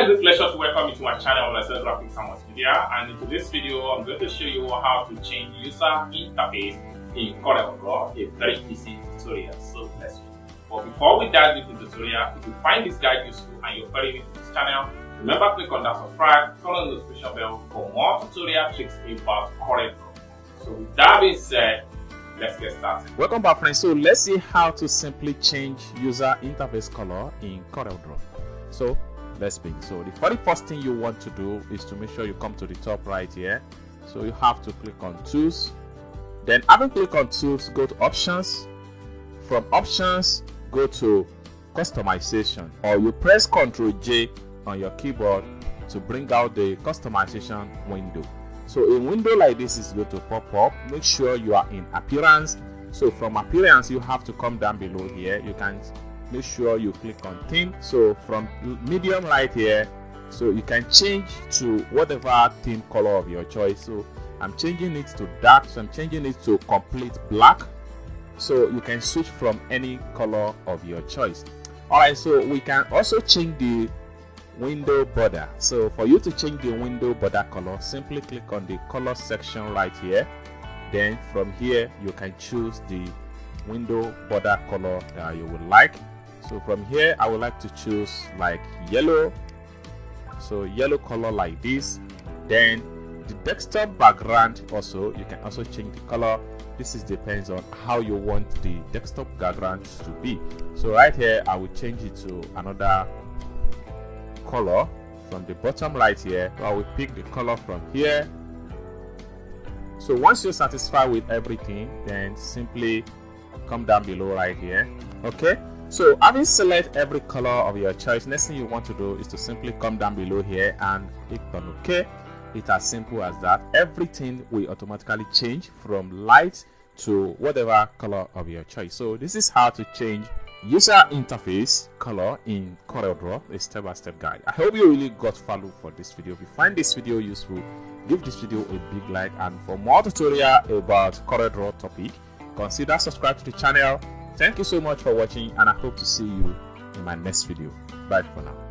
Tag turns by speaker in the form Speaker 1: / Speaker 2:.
Speaker 1: a great pleasure to welcome you to my channel, Let's Graphics and Multimedia. And in today's video, I'm going to show you how to change user interface in CorelDRAW, a very easy tutorial. So let's go. But before we dive into the tutorial, if you find this guide useful and you're very new to this channel, remember to click on that subscribe, turn on the notification bell for more tutorial tricks about CorelDRAW. So with that being said, let's get started.
Speaker 2: Welcome back, friends. So let's see how to simply change user interface color in CorelDRAW. So let's begin. So the very first thing you want to do is to make sure you come to the top right here. So you have to click on Tools. Then having clicked on Tools, go to Options. From Options, go to Customization, or you press Ctrl J on your keyboard to bring out the customization window. So a window like this is going to pop up. Make sure you are in Appearance. So from Appearance, you have to come down below here. You can make sure you click on Theme. So from medium light here, so you can change to whatever theme color of your choice. So I'm changing it to dark, so I'm changing it to complete black. So you can switch from any color of your choice. Alright, so we can also change the window border. So for you to change the window border color, simply click on the color section right here. Then from here you can choose the window border color that you would like. So from here I would like to choose like yellow, so yellow color like this. Then the desktop background, also you can also change the color. This is depends on how you want the desktop background to be. So right here I will change it to another color from the bottom right here. So I will pick the color from here. So once you're satisfied with everything, then simply come down below right here. Okay, so having select every color of your choice, next thing you want to do is to simply come down below here and click on OK. It's as simple as that. Everything will automatically change from light to whatever color of your choice. So this is how to change user interface color in CorelDRAW, a step-by-step guide. I hope you really got value for this video. If you find this video useful, give this video a big like, and for more tutorial about CorelDRAW topic, consider subscribe to the channel. Thank you so much for watching, and I hope to see you in my next video. Bye for now.